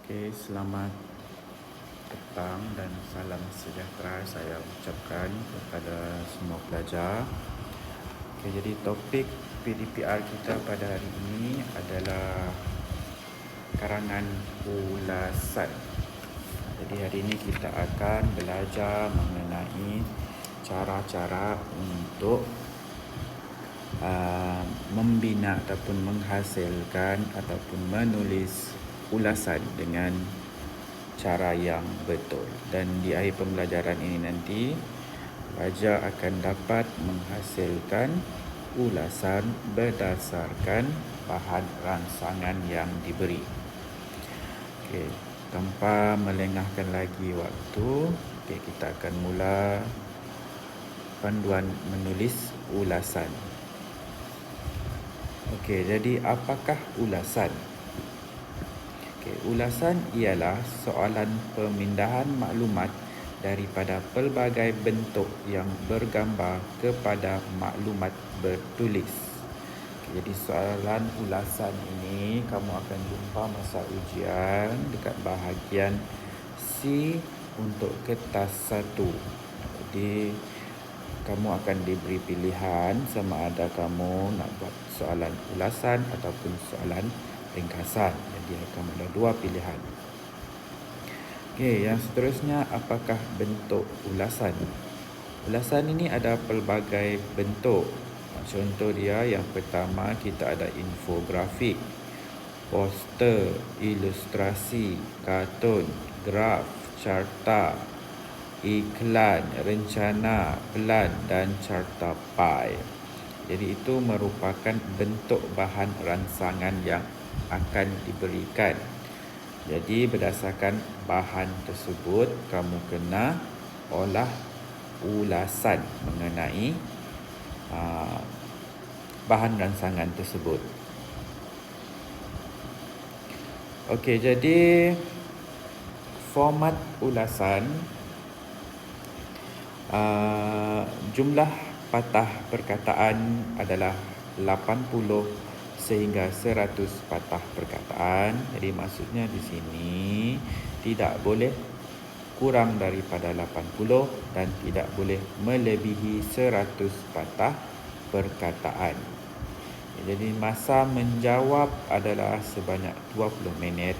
Okey, selamat petang dan salam sejahtera saya ucapkan kepada semua pelajar. Okey, jadi topik PDPR kita pada hari ini adalah karangan ulasan. Jadi hari ini kita akan belajar mengenai cara-cara untuk membina ataupun menghasilkan ataupun menulis ulasan dengan cara yang betul. Dan di akhir pembelajaran ini nanti pelajar akan dapat menghasilkan ulasan berdasarkan bahan rangsangan yang diberi. Okey, tanpa melengahkan lagi waktu, kita akan mula panduan menulis ulasan. Okey, jadi apakah ulasan? Okey, ulasan ialah soalan pemindahan maklumat daripada pelbagai bentuk yang bergambar kepada maklumat bertulis. Okey, jadi soalan ulasan ini kamu akan jumpa masa ujian dekat bahagian C untuk kertas 1. Jadi kamu akan diberi pilihan sama ada kamu nak buat soalan ulasan ataupun soalan ringkasan. Jadi akan ada dua pilihan. Okey, yang seterusnya, apakah bentuk ulasan? Ulasan ini ada pelbagai bentuk. Contoh dia, yang pertama kita ada infografik, poster, ilustrasi, kartun, graf, carta, iklan, rencana, pelan dan carta pie. Jadi itu merupakan bentuk bahan rangsangan yang akan diberikan. Jadi berdasarkan bahan tersebut, kamu kena olah ulasan mengenai bahan rangsangan tersebut. Okey, jadi format ulasan, jumlah patah perkataan adalah 80 sehingga 100 patah perkataan. Jadi maksudnya di sini tidak boleh kurang daripada 80 dan tidak boleh melebihi 100 patah perkataan. Jadi masa menjawab adalah sebanyak 20 minit.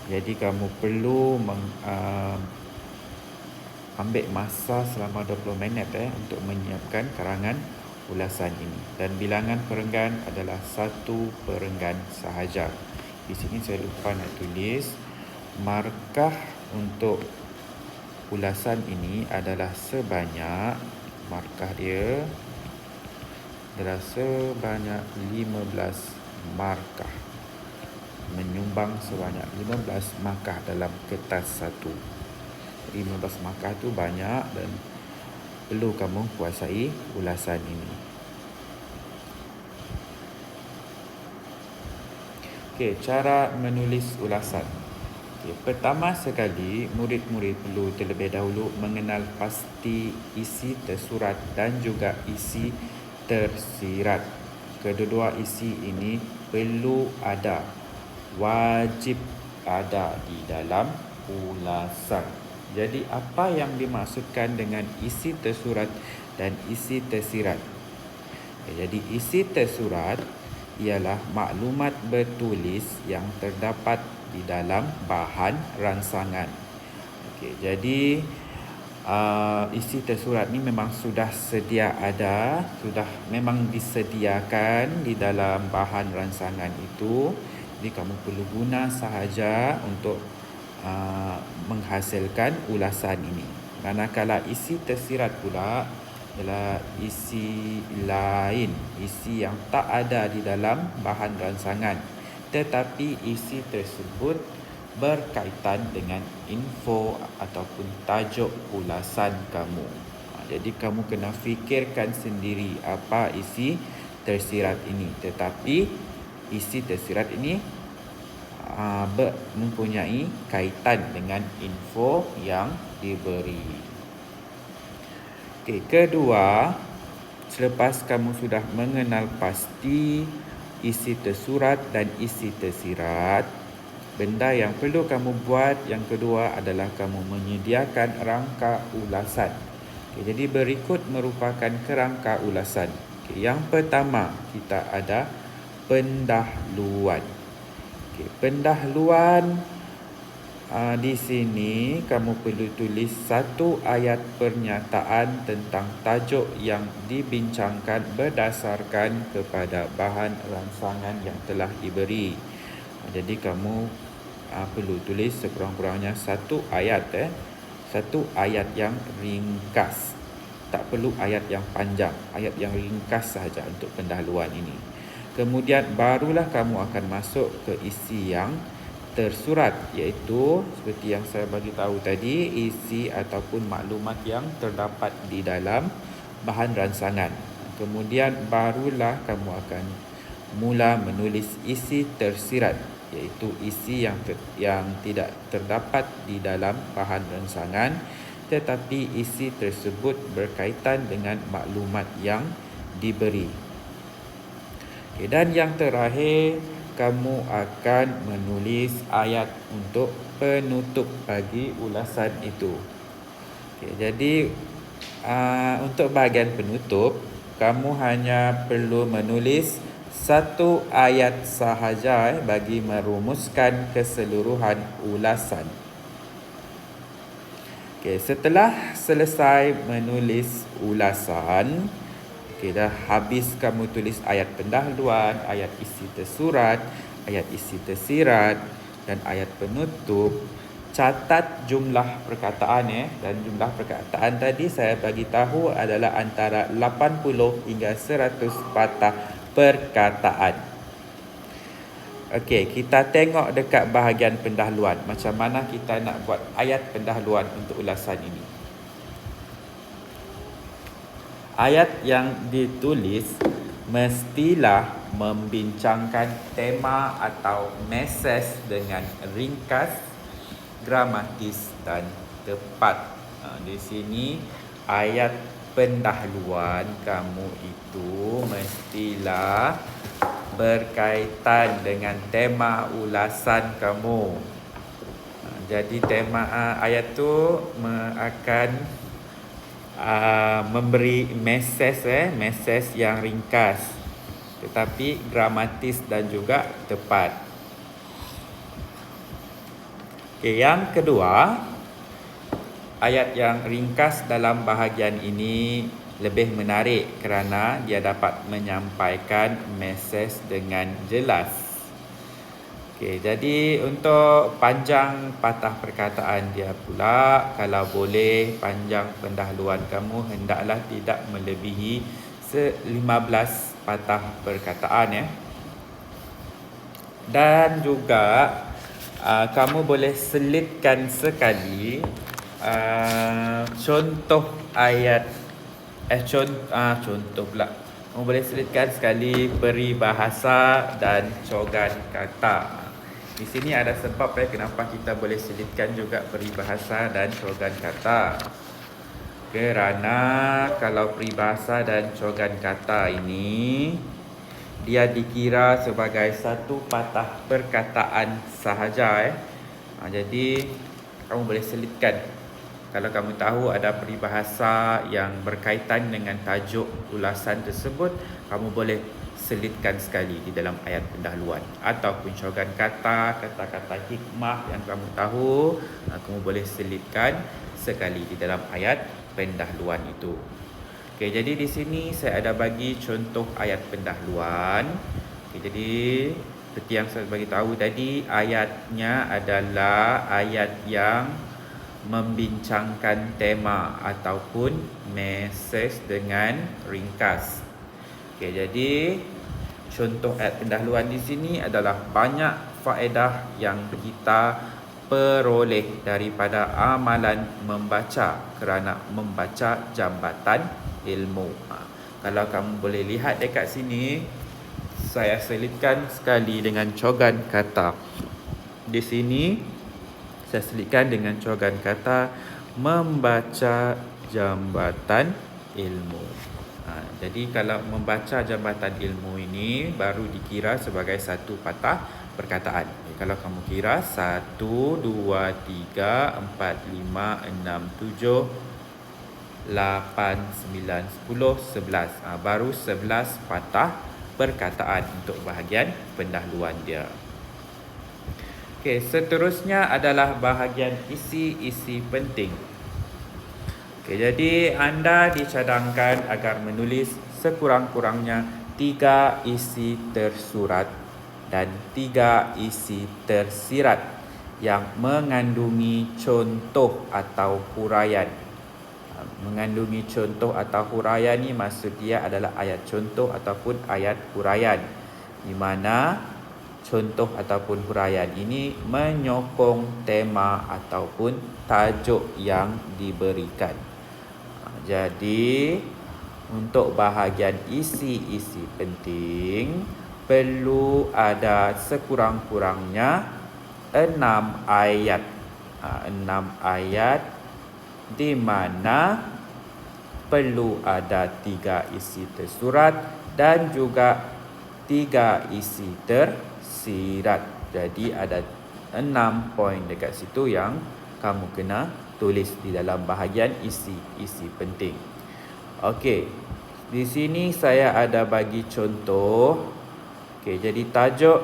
Jadi kamu perlu ambil masa selama 20 minit untuk menyiapkan karangan ulasan ini. Dan bilangan perenggan adalah 1 perenggan sahaja. Di sini saya lupa nak tulis. Markah untuk ulasan ini adalah sebanyak, markah dia adalah sebanyak 15 markah. Menyumbang sebanyak 15 markah dalam kertas 1. 15 markah tu banyak dan perlu kamu kuasai ulasan ini. Okey, cara menulis ulasan. Okey, pertama sekali, murid-murid perlu terlebih dahulu mengenal pasti isi tersurat dan juga isi tersirat. Kedua-dua isi ini perlu ada, wajib ada di dalam ulasan. Jadi apa yang dimaksudkan dengan isi tersurat dan isi tersirat? Jadi isi tersurat ialah maklumat bertulis yang terdapat di dalam bahan rangsangan. Okey, jadi isi tersurat ni memang sudah sedia ada, sudah memang disediakan di dalam bahan rangsangan itu. Jadi kamu perlu guna sahaja untuk menghasilkan ulasan ini. Manakala isi tersirat pula adalah isi lain, isi yang tak ada di dalam bahan rangsangan, tetapi isi tersebut berkaitan dengan info ataupun tajuk ulasan kamu. Jadi kamu kena fikirkan sendiri apa isi tersirat ini. Tetapi isi tersirat ini mempunyai kaitan dengan info yang diberi. Okey, kedua, selepas kamu sudah mengenal pasti isi tersurat dan isi tersirat, benda yang perlu kamu buat yang kedua adalah kamu menyediakan rangka ulasan. Okay, jadi berikut merupakan kerangka ulasan. Okay, yang pertama kita ada pendahluan. Okay, pendahluan di sini kamu perlu tulis satu ayat pernyataan tentang tajuk yang dibincangkan berdasarkan kepada bahan rangsangan yang telah diberi. Jadi kamu perlu tulis sekurang-kurangnya satu ayat satu ayat yang ringkas. Tak perlu ayat yang panjang, ayat yang ringkas sahaja untuk pendahuluan ini. Kemudian barulah kamu akan masuk ke isi yang tersurat, iaitu seperti yang saya bagi tahu tadi, isi ataupun maklumat yang terdapat di dalam bahan rangsangan. Kemudian barulah kamu akan mula menulis isi tersirat, iaitu isi yang tidak terdapat di dalam bahan rangsangan, tetapi isi tersebut berkaitan dengan maklumat yang diberi. Okay, dan yang terakhir, kamu akan menulis ayat untuk penutup bagi ulasan itu. Okay, jadi untuk bahagian penutup, kamu hanya perlu menulis satu ayat sahaja bagi merumuskan keseluruhan ulasan. Okay, setelah selesai menulis ulasan, dah habis kamu tulis ayat pendahuluan, ayat isi tersurat, ayat isi tersirat dan ayat penutup, catat jumlah perkataan dan jumlah perkataan tadi saya bagi tahu adalah antara 80 hingga 100 patah perkataan. Okey, kita tengok dekat bahagian pendahuluan macam mana kita nak buat ayat pendahuluan untuk ulasan ini. Ayat yang ditulis mestilah membincangkan tema atau mesej dengan ringkas, gramatis dan tepat. Di sini ayat pendahuluan kamu itu mestilah berkaitan dengan tema ulasan kamu. Jadi tema ayat tu akan memberi mesej yang ringkas tetapi gramatis dan juga tepat. Okay, yang kedua, ayat yang ringkas dalam bahagian ini lebih menarik kerana dia dapat menyampaikan mesej dengan jelas. Okey, jadi untuk panjang patah perkataan dia pula, kalau boleh panjang pendahuluan kamu hendaklah tidak melebihi 15 patah perkataan Dan juga kamu boleh selitkan sekali contoh ayat contoh pula. Kamu boleh selitkan sekali peribahasa dan cogan kata. Di sini ada sebab kenapa kita boleh selitkan juga peribahasa dan cogan kata. Kerana kalau peribahasa dan cogan kata ini dia dikira sebagai satu patah perkataan sahaja jadi kamu boleh selitkan. Kalau kamu tahu ada peribahasa yang berkaitan dengan tajuk ulasan tersebut, kamu boleh selitkan sekali di dalam ayat pendahuluan. Ataupun cogan kata, kata-kata hikmah yang kamu tahu, kamu boleh selitkan sekali di dalam ayat pendahuluan itu. Okey, jadi di sini saya ada bagi contoh ayat pendahuluan. Okey, jadi seperti yang saya bagi tahu tadi, ayatnya adalah ayat yang membincangkan tema ataupun mesej dengan ringkas. Okey, jadi contoh ayat pendahuluan di sini adalah banyak faedah yang kita peroleh daripada amalan membaca kerana membaca jambatan ilmu. Kalau kamu boleh lihat dekat sini, saya selitkan sekali dengan cogan kata. Di sini saya selitkan dengan cogan kata membaca jambatan ilmu. Jadi kalau membaca jambatan ilmu ini baru dikira sebagai satu patah perkataan. Kalau kamu kira 1, 2, 3, 4, 5, 6, 7, 8, 9, 10, 11. Baru 11 patah perkataan untuk bahagian pendahuluan dia. Okey, seterusnya adalah bahagian isi-isi penting. Okey, jadi anda dicadangkan agar menulis sekurang-kurangnya 3 isi tersurat dan 3 isi tersirat yang mengandungi contoh atau huraian. Mengandungi contoh atau huraian ni maksud dia adalah ayat contoh ataupun ayat huraian, di mana contoh ataupun huraian ini menyokong tema ataupun tajuk yang diberikan. Jadi untuk bahagian isi-isi penting perlu ada sekurang-kurangnya 6 ayat. 6 ayat di mana perlu ada 3 isi tersurat dan juga 3 isi tersirat. Jadi ada 6 poin dekat situ yang kamu kena tulis di dalam bahagian isi-isi penting. Okey, di sini saya ada bagi contoh. Okey, jadi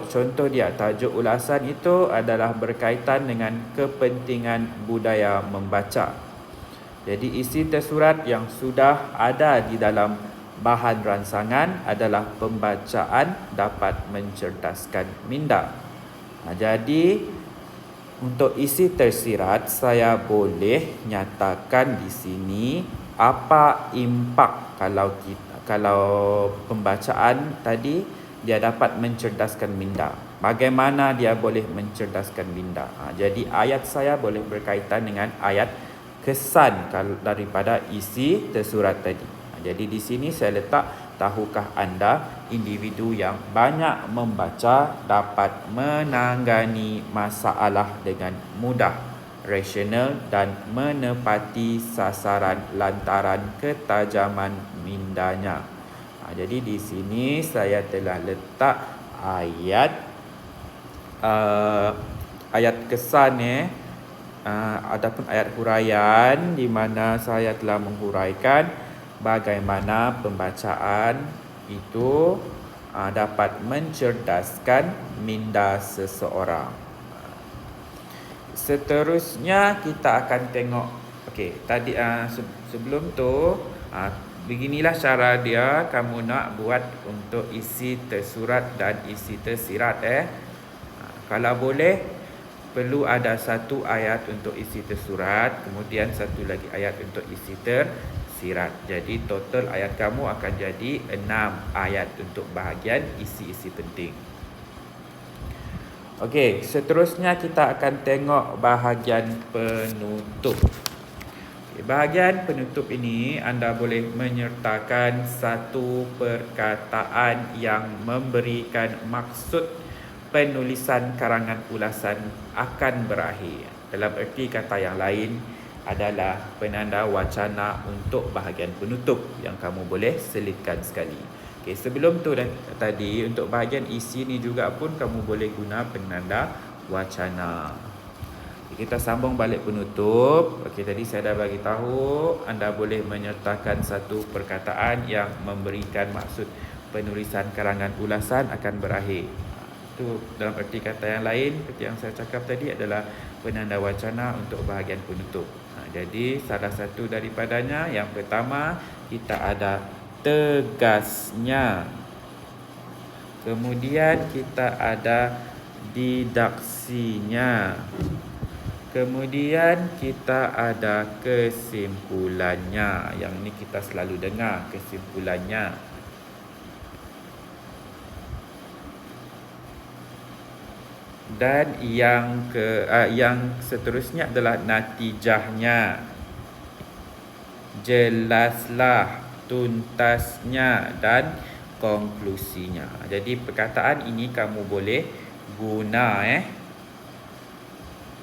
contoh dia, tajuk ulasan itu adalah berkaitan dengan kepentingan budaya membaca. Jadi isi tersurat yang sudah ada di dalam bahan rancangan adalah pembacaan dapat mencerdaskan minda. Jadi untuk isi tersirat, saya boleh nyatakan di sini apa impak kalau pembacaan tadi dia dapat mencerdaskan minda. Bagaimana dia boleh mencerdaskan minda? Jadi ayat saya boleh berkaitan dengan ayat kesan daripada isi tersurat tadi. Jadi di sini saya letak, tahukah anda individu yang banyak membaca dapat menangani masalah dengan mudah, rasional dan menepati sasaran lantaran ketajaman mindanya. Jadi di sini saya telah letak ayat kesan ataupun ayat huraian di mana saya telah menghuraikan bagaimana pembacaan itu dapat mencerdaskan minda seseorang. Seterusnya kita akan tengok. Okey, tadi sebelum tu beginilah cara dia kamu nak buat untuk isi tersurat dan isi tersirat. Kalau boleh perlu ada satu ayat untuk isi tersurat, kemudian satu lagi ayat untuk isi tersirat. Jadi total ayat kamu akan jadi 6 ayat untuk bahagian isi-isi penting. Okey, seterusnya kita akan tengok bahagian penutup. Bahagian penutup ini anda boleh menyertakan satu perkataan yang memberikan maksud penulisan karangan ulasan akan berakhir. Dalam erti kata yang lain adalah penanda wacana untuk bahagian penutup yang kamu boleh selitkan sekali. Okey, sebelum tu tadi untuk bahagian isi ni juga pun kamu boleh guna penanda wacana. Kita sambung balik penutup. Okey, tadi saya dah bagi tahu anda boleh menyertakan satu perkataan yang memberikan maksud penulisan karangan ulasan akan berakhir. Itu dalam erti kata yang lain seperti yang saya cakap tadi adalah penanda wacana untuk bahagian penutup. Jadi salah satu daripadanya, yang pertama kita ada tegasnya. Kemudian kita ada didaksinya. Kemudian kita ada kesimpulannya. Yang ni kita selalu dengar, kesimpulannya. Dan yang seterusnya adalah natijahnya. Jelaslah, tuntasnya dan konklusinya. Jadi perkataan ini kamu boleh guna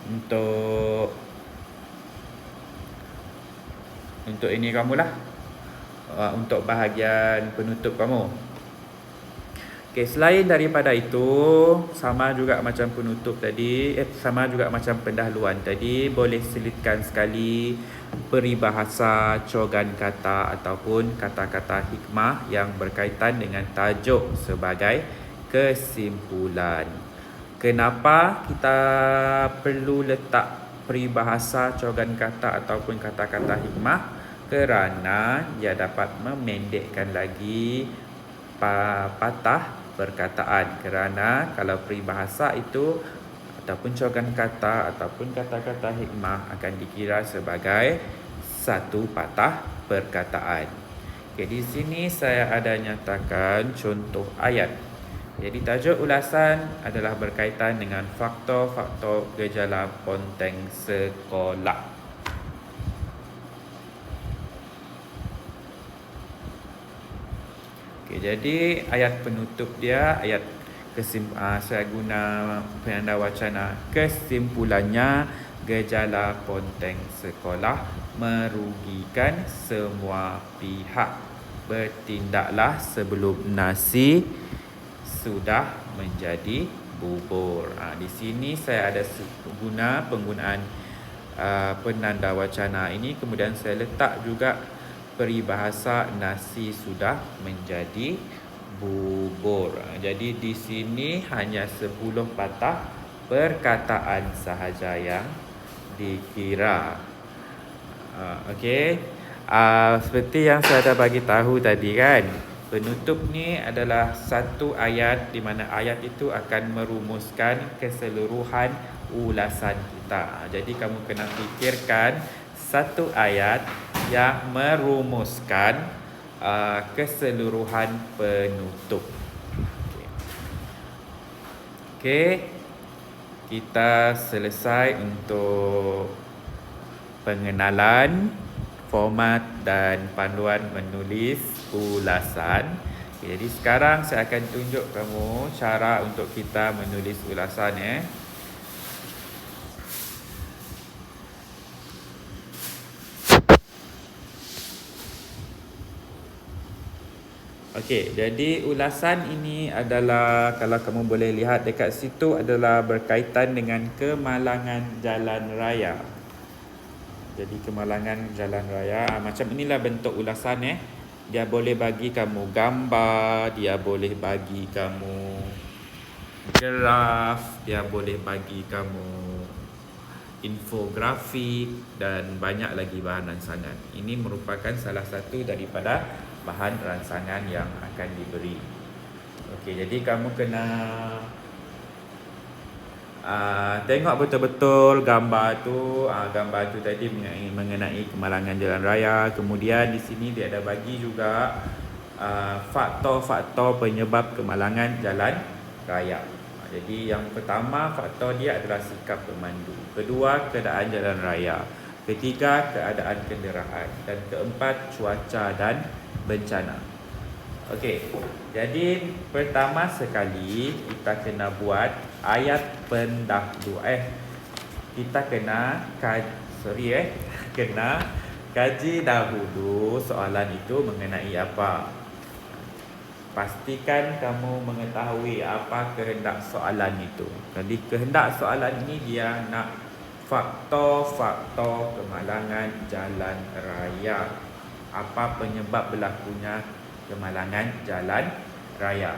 untuk ini kamulah, untuk bahagian penutup kamu. Okey, selain daripada itu, sama juga macam penutup tadi, sama juga macam pendahuluan tadi, boleh selitkan sekali peribahasa, cogan kata ataupun kata-kata hikmah yang berkaitan dengan tajuk sebagai kesimpulan. Kenapa kita perlu letak peribahasa, cogan kata ataupun kata-kata hikmah? Kerana ia dapat memendekkan lagi patah perkataan. Kerana kalau peribahasa itu ataupun cogan kata ataupun kata-kata hikmah akan dikira sebagai satu patah perkataan. Okay, di sini saya ada nyatakan contoh ayat. Jadi tajuk ulasan adalah berkaitan dengan faktor-faktor gejala ponteng sekolah. Okay, jadi ayat penutup dia, ayat saya guna penanda wacana. Kesimpulannya, gejala ponteng sekolah merugikan semua pihak. Bertindaklah sebelum nasi sudah menjadi bubur. Di sini saya ada guna penggunaan penanda wacana ini. Kemudian saya letak juga peribahasa nasi sudah menjadi bubur. Jadi di sini hanya 10 patah perkataan sahaja yang dikira. Okey. Seperti yang saya dah bagi tahu tadi kan, penutup ni adalah satu ayat di mana ayat itu akan merumuskan keseluruhan ulasan kita. Jadi kamu kena fikirkan satu ayat yang merumuskan keseluruhan penutup. Okey. Kita selesai untuk pengenalan, format dan panduan menulis ulasan. Okay, jadi sekarang saya akan tunjuk kamu cara untuk kita menulis ulasan . Okey, jadi ulasan ini adalah, kalau kamu boleh lihat dekat situ, adalah berkaitan dengan kemalangan jalan raya. Jadi kemalangan jalan raya, macam inilah bentuk ulasan . Dia boleh bagi kamu gambar, dia boleh bagi kamu graf, dia boleh bagi kamu infografik dan banyak lagi bahan rangsangan. Ini merupakan salah satu daripada bahan rangsangan yang akan diberi. Okey, jadi kamu kena tengok betul-betul gambar tu. Gambar tu tadi mengenai kemalangan jalan raya. Kemudian di sini dia ada bagi juga faktor-faktor penyebab kemalangan jalan raya. Jadi yang pertama, faktor dia adalah sikap pemandu. Kedua, keadaan jalan raya. Ketiga, keadaan kenderaan. Dan keempat, cuaca dan bencana. Okey, jadi pertama sekali kita kena buat ayat pendahulu. Kita kena kena kaji dahulu soalan itu mengenai apa. Pastikan kamu mengetahui apa kehendak soalan itu. Jadi kehendak soalan ini dia nak faktor-faktor kemalangan jalan raya. Apa penyebab berlakunya kemalangan jalan raya?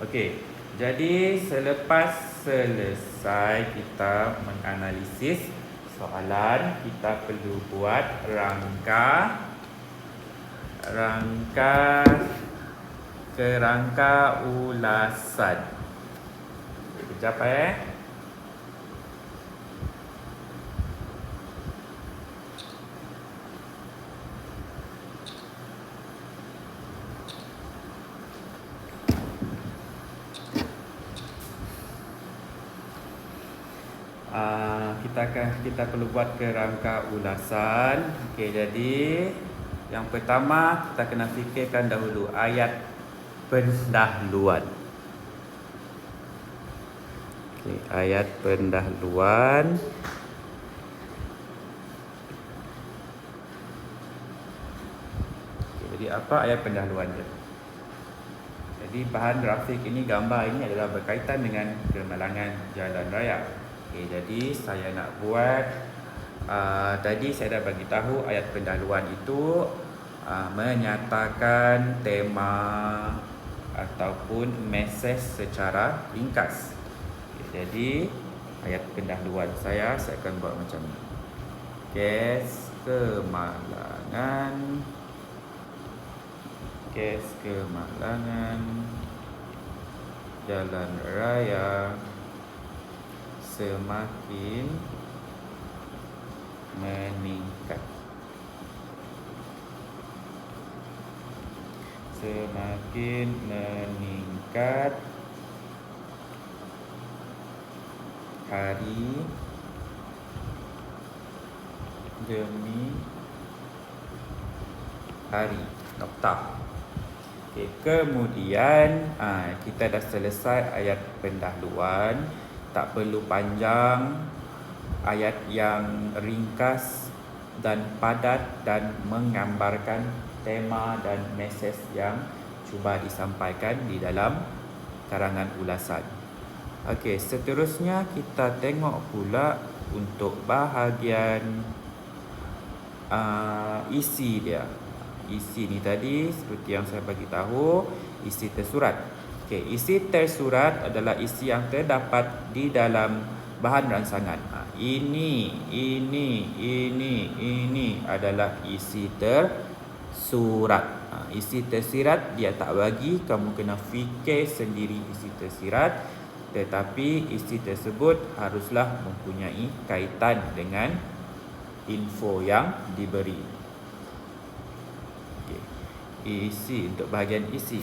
Okey, jadi selepas selesai kita menganalisis soalan, kita perlu buat kerangka ulasan. Sekejap kita perlu buat kerangka ulasan. Okey, jadi yang pertama kita kena fikirkan dahulu ayat pendahuluan. Okey, ayat pendahuluan. Jadi apa ayat pendahuluan dia? Jadi bahan grafik ini, gambar ini adalah berkaitan dengan kemalangan jalan raya. Jadi saya nak buat tadi saya dah bagi tahu ayat pendahuluan itu menyatakan tema ataupun mesej secara ringkas. Jadi ayat pendahuluan saya akan buat macam ni. Kes kemalangan jalan raya semakin meningkat. Hari demi hari. Nokta. Kemudian kita dah selesai ayat pendahuluan. Tak perlu panjang. Ayat yang ringkas dan padat dan menggambarkan tema dan mesej yang cuba disampaikan di dalam karangan ulasan. Okey, seterusnya kita tengok pula untuk bahagian isi dia. Isi ni tadi seperti yang saya bagi tahu, isi tersurat. Okey, isi tersurat adalah isi yang terdapat di dalam bahan rangsangan. Ini adalah isi tersurat. Isi tersirat dia tak bagi, kamu kena fikir sendiri isi tersirat. Tetapi isi tersebut haruslah mempunyai kaitan dengan info yang diberi. Isi, untuk bahagian isi.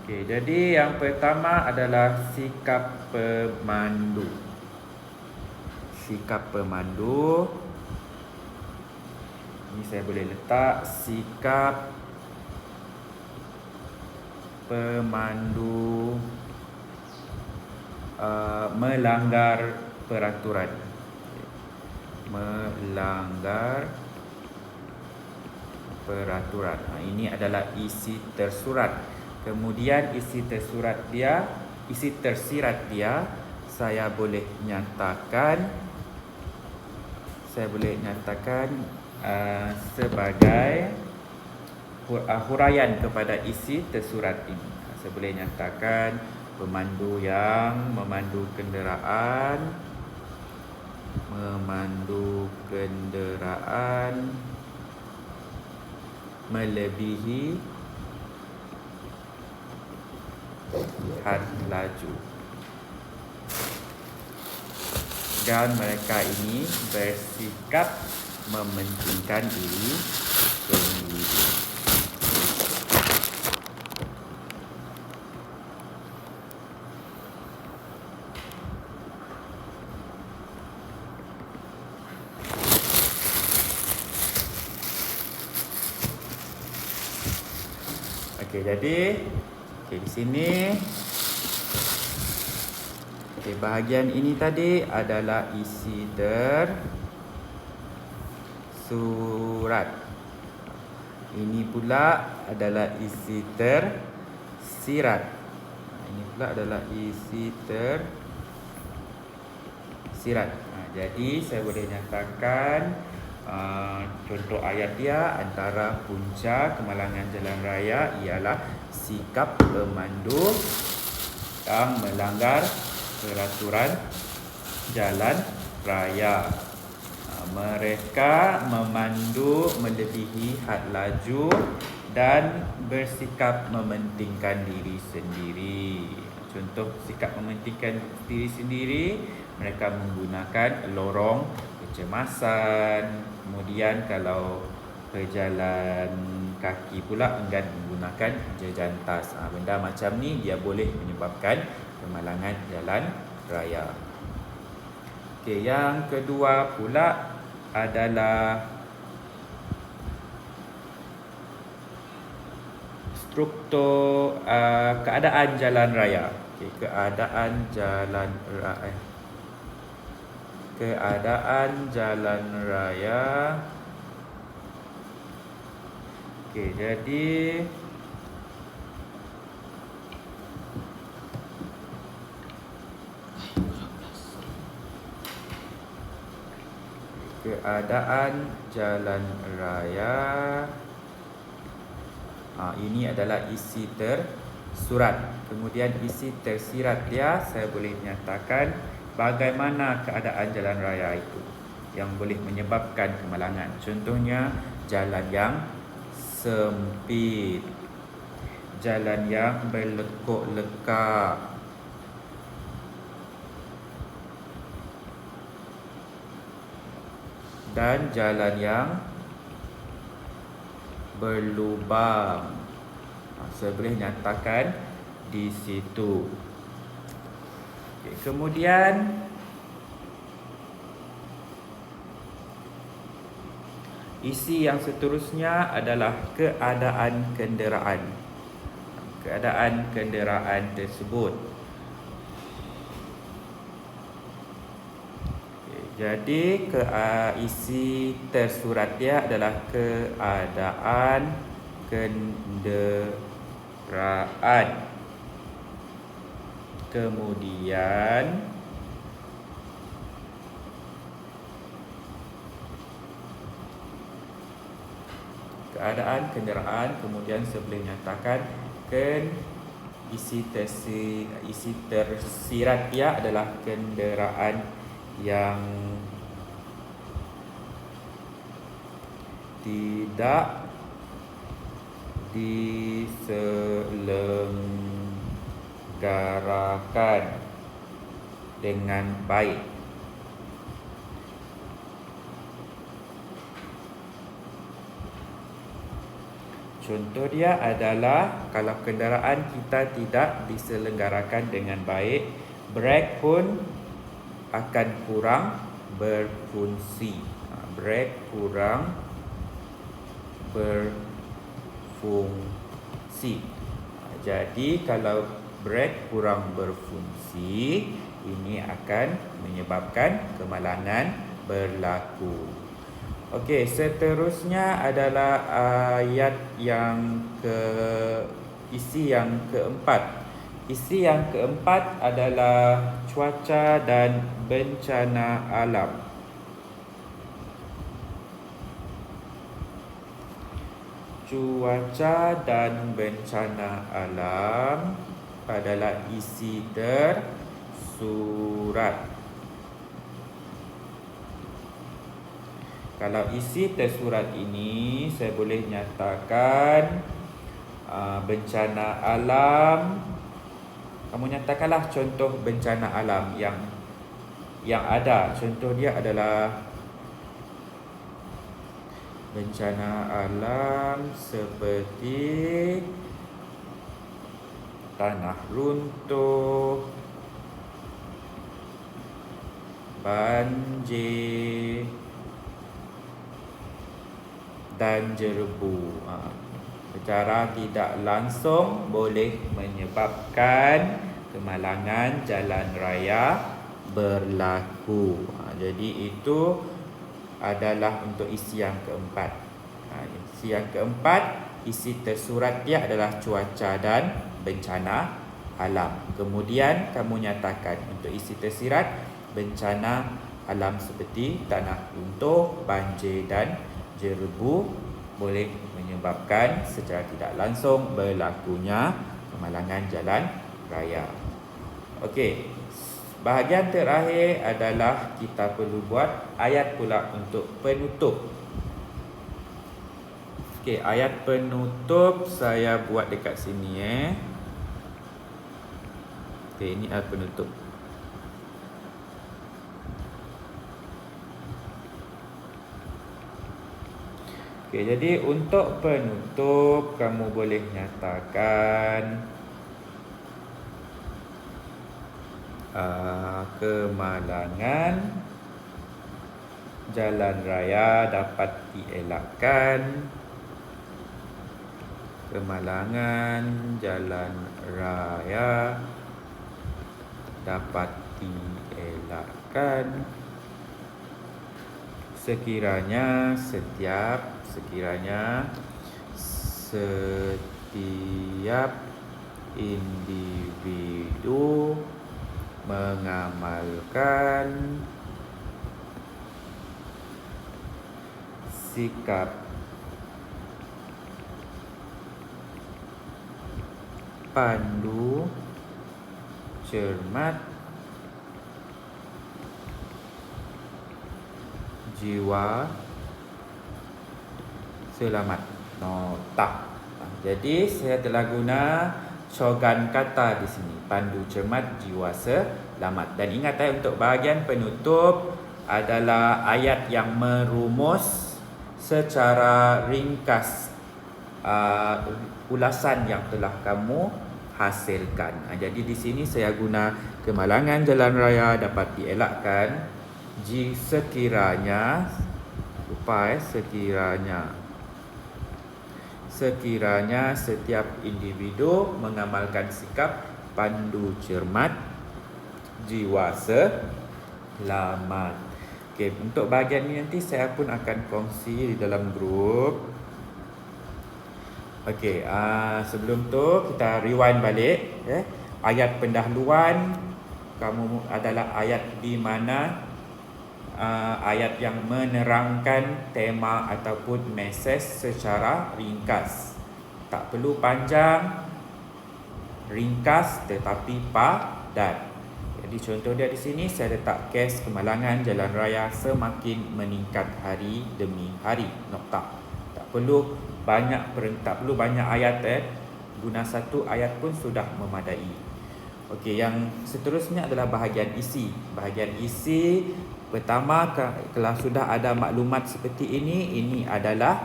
Jadi yang pertama adalah sikap pemandu. Sikap pemandu. Ini saya boleh letak sikap pemandu melanggar peraturan. Melanggar peraturan. Ini adalah isi tersurat. Kemudian isi tersirat dia saya boleh nyatakan sebagai huraian kepada isi tersurat ini. Saya boleh nyatakan pemandu yang memandu kenderaan melebihi had laju, dan mereka ini bersikap mementingkan diri sendiri. Jadi di sini bahagian ini tadi adalah isi tersurat. Ini pula adalah isi tersirat. Ini pula adalah isi tersirat. Jadi saya boleh nyatakan contoh ayat dia, antara punca kemalangan jalan raya ialah sikap pemandu yang melanggar peraturan jalan raya. Mereka memandu melebihi had laju dan bersikap mementingkan diri sendiri. Contoh sikap mementingkan diri sendiri, mereka menggunakan lorong kecemasan. Kemudian kalau berjalan kaki pula enggan menggunakan jejantas. Benda macam ni dia boleh menyebabkan kemalangan jalan raya. Yang kedua pula adalah struktur keadaan jalan raya. Keadaan jalan raya Okey, jadi keadaan jalan raya. Ini adalah isi tersurat. Kemudian isi tersirat dia, saya boleh menyatakan bagaimana keadaan jalan raya itu yang boleh menyebabkan kemalangan. Contohnya, jalan yang sempit, jalan yang berlekuk-lekuk, dan jalan yang berlubang. Saya boleh nyatakan di situ. Okay, kemudian isi yang seterusnya adalah keadaan kenderaan. Keadaan kenderaan tersebut. Jadi isi tersurat dia adalah keadaan kenderaan. Kemudian keadaan kenderaan, kemudian saya boleh nyatakan isi tersirat dia adalah kenderaan yang tidak diselenggarakan dengan baik. Contoh dia adalah kalau kenderaan kita tidak diselenggarakan dengan baik, brek pun akan kurang berfungsi. Brek kurang berfungsi. Jadi kalau brek kurang berfungsi, ini akan menyebabkan kemalangan berlaku. Okey, seterusnya adalah isi yang keempat. Isi yang keempat adalah cuaca dan bencana alam. Cuaca dan bencana alam adalah isi tersurat. Kalau isi tersurat ini, saya boleh nyatakan bencana alam. Kamu nyatakanlah contoh bencana alam yang ada. Contoh dia adalah bencana alam seperti tanah runtuh, banjir, dan jerebu. Secara tidak langsung boleh menyebabkan kemalangan jalan raya berlaku. Jadi itu adalah untuk isi yang keempat. Isi yang keempat, isi tersurat dia adalah cuaca dan bencana alam. Kemudian kamu nyatakan untuk isi tersirat, bencana alam seperti tanah runtuh, banjir dan jerebu boleh menyebabkan secara tidak langsung berlakunya kemalangan jalan raya. Okey, bahagian terakhir adalah kita perlu buat ayat pula untuk penutup. Okey, ayat penutup saya buat dekat sini Okey, ini ayat penutup. Okey, jadi untuk penutup kamu boleh nyatakan kemalangan jalan raya dapat dielakkan. Kemalangan jalan raya dapat dielakkan sekiranya setiap individu mengamalkan sikap pandu, cermat, jiwa selamat. Nota. Jadi saya telah guna cogan kata di sini, pandu, cermat, jiwa selamat. Dan ingat untuk bahagian penutup adalah ayat yang merumus secara ringkas ulasan yang telah kamu hasilkan. Jadi di sini saya guna kemalangan jalan raya dapat dielakkan sekiranya sekiranya setiap individu mengamalkan sikap pandu, cermat, jiwa selamat. Okey, untuk bahagian ini nanti saya pun akan kongsi di dalam grup. Okey, sebelum tu kita rewind balik. Ayat pendahuluan kamu adalah ayat di mana ayat yang menerangkan tema ataupun mesej secara ringkas. Tak perlu panjang, ringkas tetapi padat. Jadi contoh dia di sini saya letak kes kemalangan jalan raya semakin meningkat hari demi hari. Nokta. Tak perlu banyak ayat. Guna satu ayat pun sudah memadai. Okey, yang seterusnya adalah bahagian isi. Bahagian isi pertama, kalau sudah ada maklumat seperti ini adalah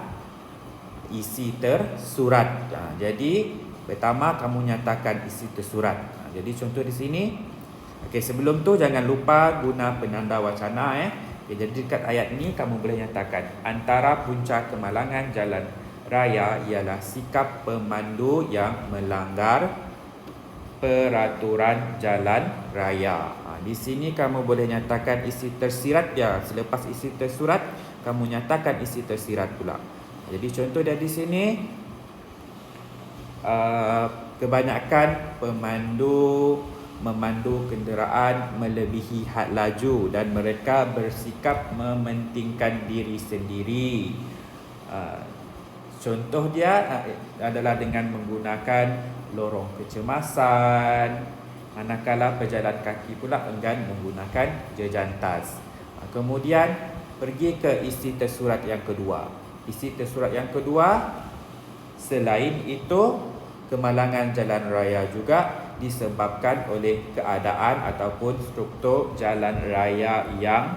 isi tersurat. Jadi pertama kamu nyatakan isi tersurat. Jadi contoh di sini. Okey, sebelum tu jangan lupa guna penanda wacana. Jadi dekat ayat ni kamu boleh nyatakan antara punca kemalangan jalan raya ialah sikap pemandu yang melanggar peraturan jalan raya. Di sini kamu boleh nyatakan isi tersirat dia. Selepas isi tersurat, kamu nyatakan isi tersirat pula. Jadi contoh dia di sini, kebanyakan pemandu memandu kenderaan melebihi had laju dan mereka bersikap mementingkan diri sendiri. Contoh dia adalah dengan menggunakan lorong kecemasan, manakala pejalan kaki pula enggan menggunakan jejantas. Kemudian pergi ke isi tersurat yang kedua. Isi tersurat yang kedua, selain itu kemalangan jalan raya juga disebabkan oleh keadaan ataupun struktur jalan raya yang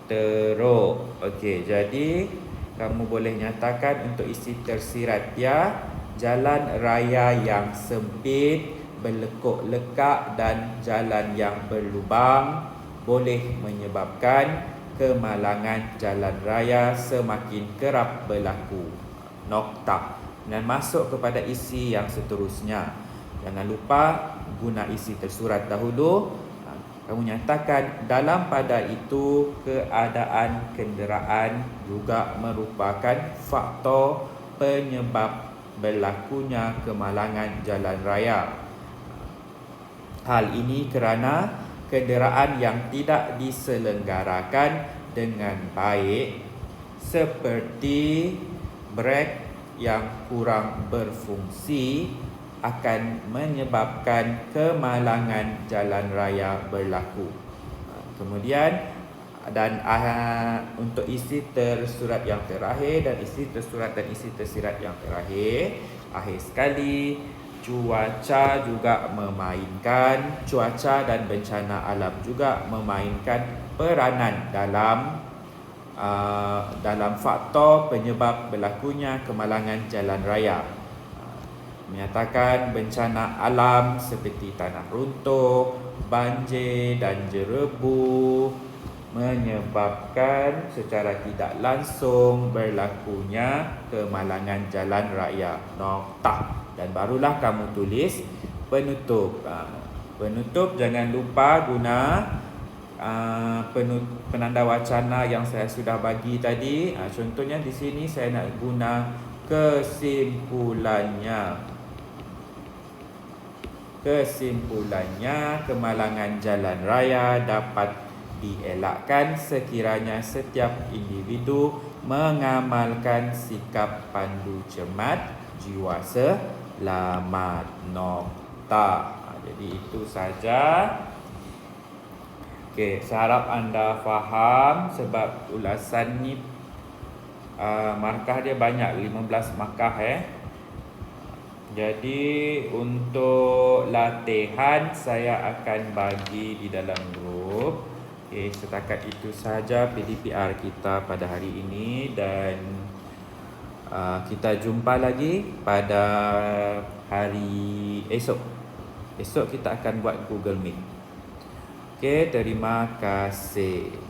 teruk. Okey, jadi kamu boleh nyatakan untuk isi tersirat dia, jalan raya yang sempit, berlekuk-lekak dan jalan yang berlubang boleh menyebabkan kemalangan jalan raya semakin kerap berlaku. Nokta. Dan masuk kepada isi yang seterusnya. Jangan lupa guna isi tersurat dahulu. Kamu nyatakan dalam pada itu keadaan kenderaan juga merupakan faktor penyebab berlakunya kemalangan jalan raya. Hal ini kerana kenderaan yang tidak diselenggarakan dengan baik seperti brek yang kurang berfungsi akan menyebabkan kemalangan jalan raya berlaku. Kemudian untuk isi tersurat yang terakhir dan isi tersurat dan isi tersirat yang terakhir, akhir sekali, cuaca dan bencana alam juga memainkan peranan dalam faktor penyebab berlakunya kemalangan jalan raya. Menyatakan bencana alam seperti tanah runtuh, banjir dan jerebu menyebabkan secara tidak langsung berlakunya kemalangan jalan raya. Nokta. Dan barulah kamu tulis penutup. Penutup jangan lupa guna penanda wacana yang saya sudah bagi tadi. Contohnya di sini saya nak guna Kesimpulannya, kemalangan jalan raya dapat dielakkan sekiranya setiap individu mengamalkan sikap pandu cermat jiwa selamat. Nokta. Jadi itu saja. Okey, saya harap anda faham sebab ulasan ni markah dia banyak, 15 markah Jadi untuk latihan saya akan bagi di dalam grup. Okey, setakat itu saja PDPR kita pada hari ini dan kita jumpa lagi pada hari esok. Esok kita akan buat Google Meet. Okey, terima kasih.